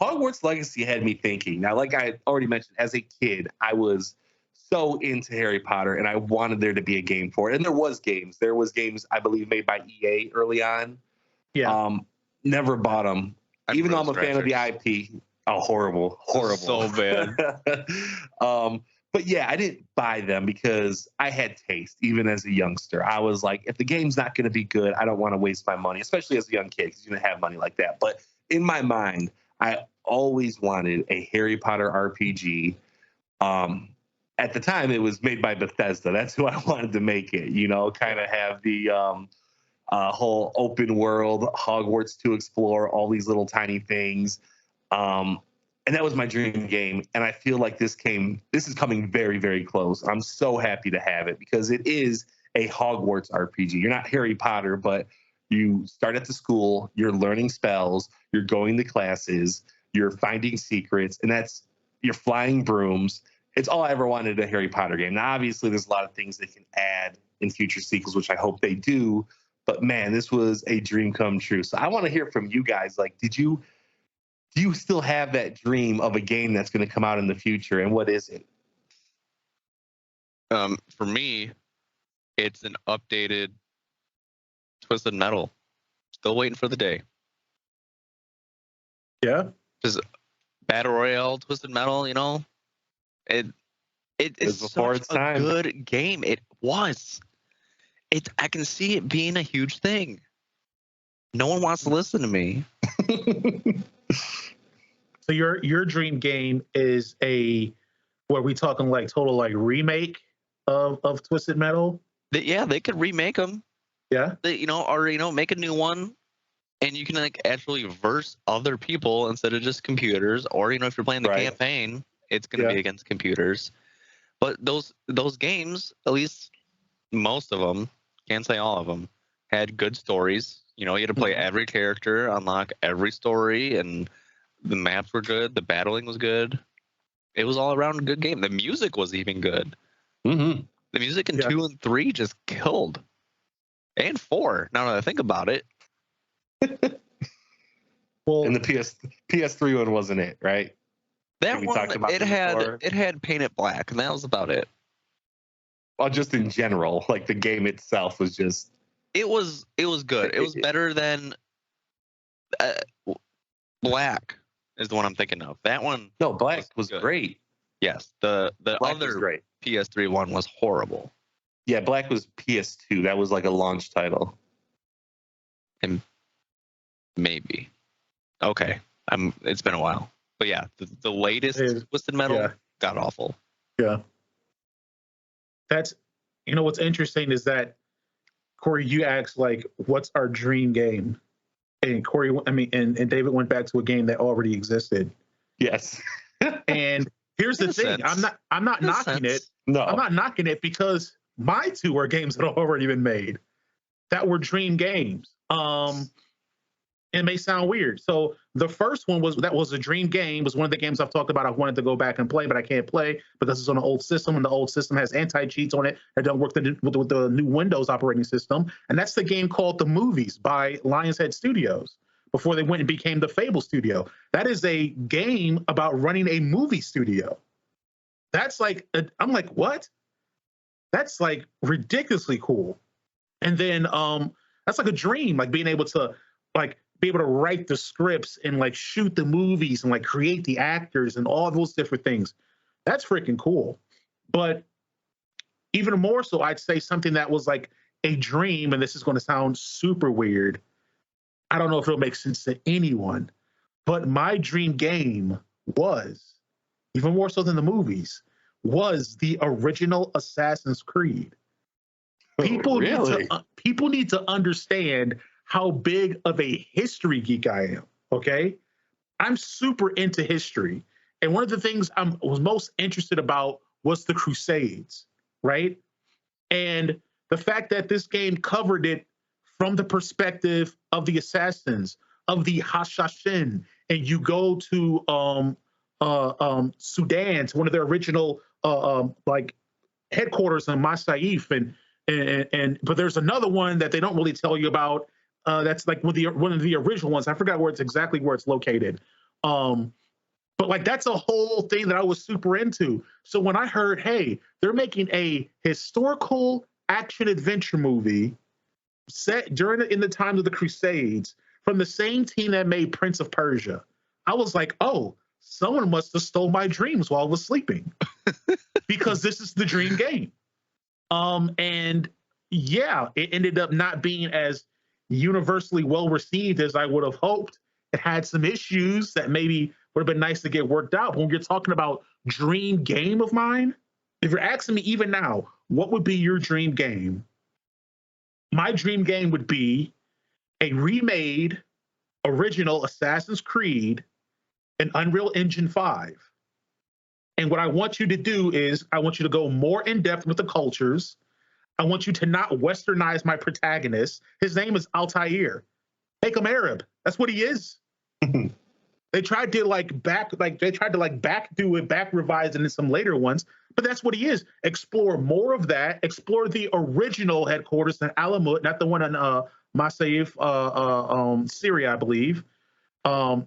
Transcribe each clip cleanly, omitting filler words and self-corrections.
Hogwarts Legacy had me thinking. Now, like I already mentioned, as a kid, I was so into Harry Potter, and I wanted there to be a game for it. And there was games. There was games, I believe, made by EA early on. Yeah. Never bought them, even though I'm a fan of the IP. Oh, horrible. So bad. But yeah, I didn't buy them because I had taste, even as a youngster. I was like, if the game's not going to be good, I don't want to waste my money, especially as a young kid because you didn't have money like that. But in my mind, I always wanted a Harry Potter RPG. At the time, it was made by Bethesda. That's who I wanted to make it, kind of have the whole open world Hogwarts to explore, all these little tiny things. And that was my dream game. And I feel like this is coming very, very close. I'm so happy to have it because it is a Hogwarts RPG. You're not Harry Potter, but you start at the school, you're learning spells, you're going to classes, you're finding secrets, and you're flying brooms. It's all I ever wanted in a Harry Potter game. Now, obviously, there's a lot of things they can add in future sequels, which I hope they do. But man, this was a dream come true. So I want to hear from you guys. Like, do you still have that dream of a game that's going to come out in the future? And what is it? For me, it's an updated Twisted Metal. Still waiting for the day. Yeah. Because Battle Royale, Twisted Metal, it's before its time. A good game. It was. I can see it being a huge thing. No one wants to listen to me. So your dream game is what are we talking like total like remake of Twisted Metal? They could remake them. Yeah. Or make a new one, and you can like actually verse other people instead of just computers. Or if you're playing the campaign, it's going to be against computers. But those games, at least most of them, can't say all of them, had good stories. You had to play every character, unlock every story, and the maps were good. The battling was good. It was all around a good game. The music was even good. Mm-hmm. The music in 2 and 3 just killed. And 4, now that I think about it. Well, and the PS3 one wasn't it, right? That one, it had Paint It Black, and that was about it. Well, just in general, like the game itself was just... It was good. It was better than... Black is the one I'm thinking of. That one... No, Black was great. Yes, the other PS3 one was horrible. Yeah, Black was PS2. That was like a launch title. And maybe. Okay. It's been a while. But yeah, the latest Twisted Metal got awful. Yeah. That's, what's interesting is that, Cory, you asked, like, what's our dream game? And Cory, and David went back to a game that already existed. Yes. And here's the thing. I'm not knocking it. No. I'm not knocking it because my 2 are games that have already been made that were dream games. It may sound weird. So the first one was a dream game, was one of the games I've talked about I wanted to go back and play, but I can't play because it's on an old system, and the old system has anti-cheats on it that don't work with the new Windows operating system. And that's the game called The Movies by Lionshead Studios, before they went and became the Fable Studio. That is a game about running a movie studio. That's like, I'm like, what? That's like ridiculously cool. And then that's like a dream, like being able to be able to write the scripts and like shoot the movies and like create the actors and all those different things. That's freaking cool. But even more so, I'd say something that was like a dream, and this is going to sound super weird. I don't know if it'll make sense to anyone, but my dream game was, even more so than the movies, was the original Assassin's Creed. People need to understand how big of a history geek I am, okay? I'm super into history. And one of the things I was most interested about was the Crusades, right? And the fact that this game covered it from the perspective of the assassins, of the Hashashin, and you go to Sudan, to one of their original headquarters in Masaif, but there's another one that they don't really tell you about. That's like one of the original ones. I forgot exactly where it's located. But like that's a whole thing that I was super into. So when I heard, hey, they're making a historical action adventure movie set in the times of the Crusades from the same team that made Prince of Persia, I was like, oh, someone must have stole my dreams while I was sleeping, because this is the dream game. And yeah, it ended up not being as universally well received as I would have hoped. It had some issues that maybe would have been nice to get worked out. But when you're talking about dream game of mine, if you're asking me even now, what would be your dream game? My dream game would be a remade original Assassin's Creed in Unreal Engine 5. And what I want you to do is I want you to go more in depth with the cultures. I want you to not westernize my protagonist. His name is Altair. Make him Arab. That's what he is. They tried to back revise it in some later ones, but that's what he is. Explore more of that. Explore the original headquarters in Alamut, not the one in Masaif, Syria, I believe. I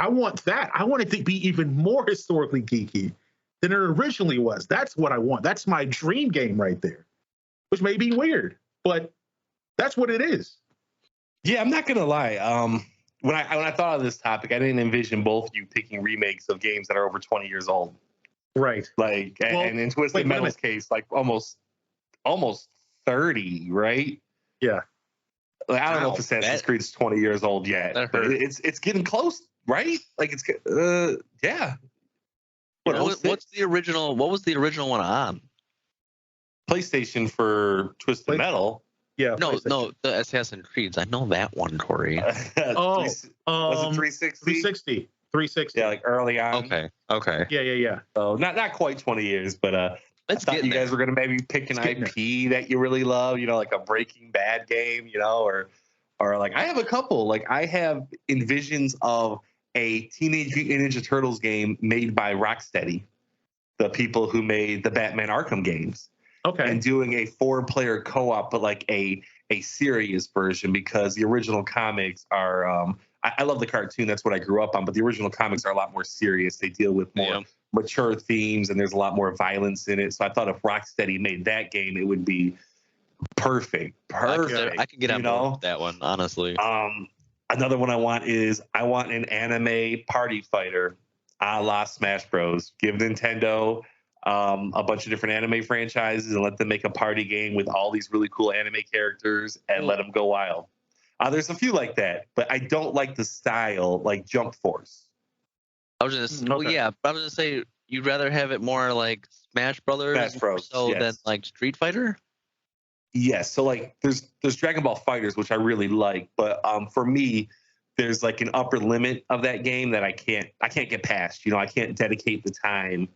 want that. I want it to be even more historically geeky than it originally was. That's what I want. That's my dream game right there, which may be weird, but that's what it is. Yeah, I'm not gonna lie. When I thought of this topic, I didn't envision both you picking remakes of games that are over 20 years old. Right. And in Twisted Metal's case, like almost 30, right? Yeah. I don't know if Assassin's Creed's 20 years old yet, but it's getting close, right? Like it's yeah. What's the original? What was the original one on? PlayStation for Twisted Metal. Yeah. No, the Assassin's Creeds. I know that one, Cory. Was it 360? 360. Yeah, like early on. Okay. Yeah. So not quite 20 years, but I thought you guys were gonna maybe pick an IP that you really love, like a Breaking Bad game, or like I have a couple. Like I have envisions of a Teenage Mutant Ninja Turtles game made by Rocksteady, the people who made the Batman Arkham games. Okay. And doing a 4-player co-op, but like a serious version, because the original comics are I love the cartoon, that's what I grew up on, but the original comics are a lot more serious. They deal with more mature themes, and there's a lot more violence in it. So I thought if Rocksteady made that game, it would be perfect. I can get on board with that one, honestly. Another one I want an anime party fighter a la Smash Bros. Give Nintendo a bunch of different anime franchises and let them make a party game with all these really cool anime characters and let them go wild. There's a few like that, but I don't like the style like Jump Force. I was gonna say you'd rather have it more like Smash Brothers than like Street Fighter. Yes, so like there's Dragon Ball Fighters, which I really like, but for me, there's like an upper limit of that game that I can't get past. I can't dedicate the time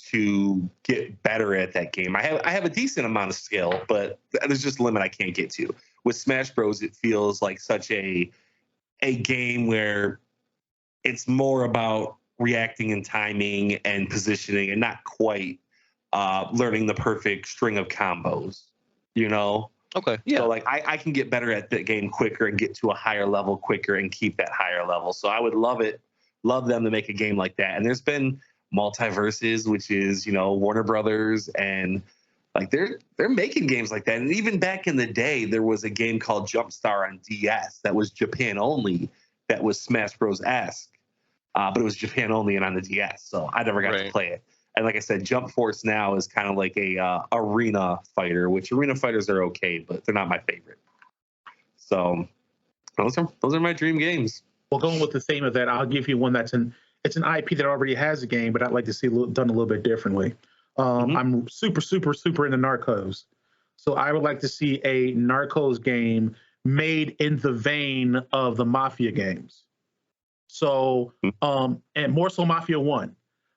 to get better at that game. I have a decent amount of skill, but there's just a limit I can't get to. With Smash Bros, it feels like such a game where it's more about reacting and timing and positioning, and not quite learning the perfect string of combos. Okay. Yeah. So like I can get better at the game quicker and get to a higher level quicker and keep that higher level. So I would love them to make a game like that. And there's been Multiverses, which is Warner Brothers, and like they're making games like that. And even back in the day, there was a game called Jumpstar on DS that was Japan only, that was Smash Bros-esque, but it was Japan only and on the DS, so I never got to play it. And like I said, Jump Force now is kind of like a arena fighter, which arena fighters are okay, but they're not my favorite. So those are my dream games. Well, going with the theme of that, I'll give you one it's an IP that already has a game, but I'd like to see done a little bit differently. I'm super, super, super into Narcos. So I would like to see a Narcos game made in the vein of the Mafia games. So, and more so Mafia 1,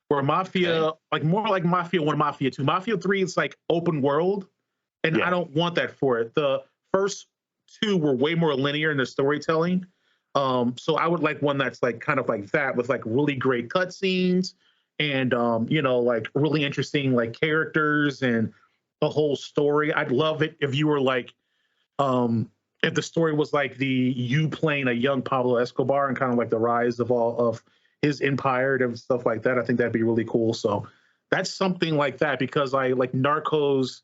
where Mafia, like more like Mafia 1, Mafia 2. Mafia 3 is like open world, and I don't want that for it. The first two were way more linear in the storytelling. So I would like one that's like kind of like that, with like really great cutscenes and like really interesting like characters and the whole story. I'd love it if you were like if the story was like you playing a young Pablo Escobar and kind of like the rise of all of his empire and stuff like that. I think that'd be really cool. So that's something like that, because I like Narcos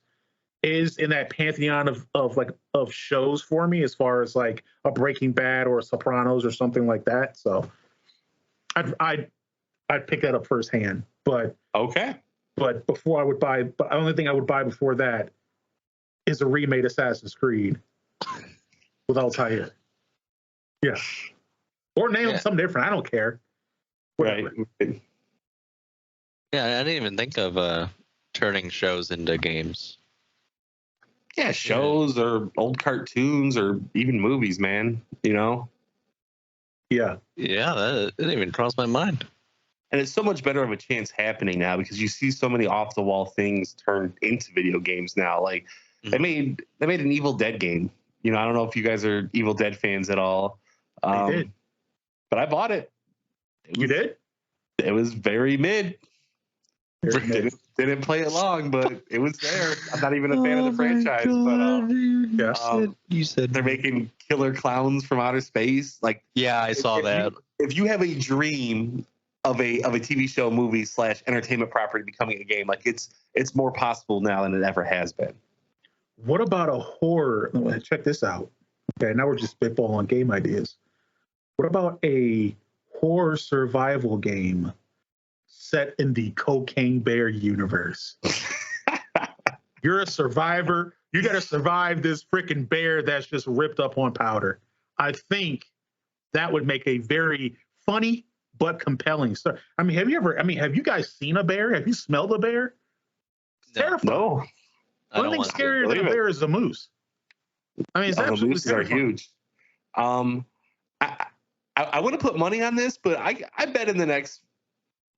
is in that pantheon of shows for me, as far as like a Breaking Bad or a Sopranos or something like that. So I'd pick that up firsthand. But okay. But before I would buy, but the only thing I would buy before that is a remade Assassin's Creed with Altair. Yeah. Or name something different. I don't care. Whatever. Right. Yeah, I didn't even think of turning shows into games. Yeah, shows or old cartoons or even movies, man. You know? Yeah. Yeah, that didn't even cross my mind. And it's so much better of a chance happening now, because you see so many off the wall things turned into video games now. Like they made an Evil Dead game. You know, I don't know if you guys are Evil Dead fans at all. I did. But I bought it. You did? It was very mid. Didn't play it long, but it was there. I'm not even a fan of the franchise, but you said they're making killer clowns from outer space. Like, yeah, I saw that. If you have a dream of a TV show, movie / entertainment property becoming a game, like it's more possible now than it ever has been. What about a horror? Check this out. Okay, now we're just spitballing game ideas. What about a horror survival game set in the Cocaine Bear universe? You're a survivor. You got to survive this freaking bear that's just ripped up on powder. I think that would make a very funny but compelling story. I mean, have you guys seen a bear? Have you smelled a bear? It's terrifying. No. The only thing scarier than a bear is a moose. I mean, it's absolutely mooses terrifying. Are huge. I wouldn't put money on this, but I bet in the next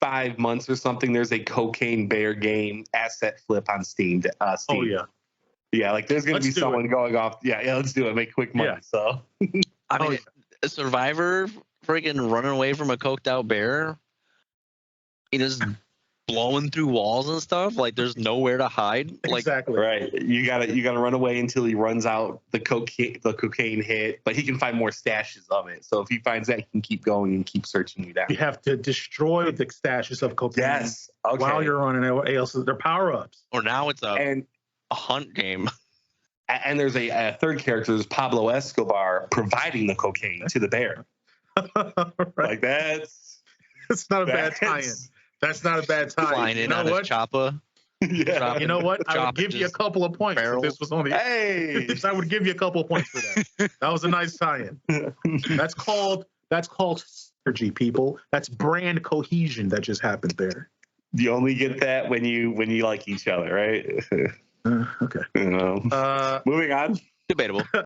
5 months or something, there's a Cocaine Bear game asset flip on Steam. Oh yeah, yeah. Like there's gonna be someone going off. Yeah, let's do it. Make quick money. Yeah. So I mean, a survivor freaking running away from a coked out bear, he just blowing through walls and stuff. Like there's nowhere to hide. Like, exactly. Right. You gotta run away until he runs out the cocaine hit, but he can find more stashes of it. So if he finds that, he can keep going and keep searching you down. You have to destroy the stashes of cocaine. Yes. Okay. While you're running away, else they're power ups. Or now it's a hunt game. And there's a third character, is Pablo Escobar, providing the cocaine to the bear. Right. Like that's not a bad tie-in. That's not a bad tie. Flying in on his chopper. Yeah. You know what? I would give you a couple of points if this was on the. Hey. I would give you a couple of points for that. That was a nice tie-in. That's called synergy, people. That's brand cohesion that just happened there. You only get that when you like each other, right? Okay. Moving on. Debatable.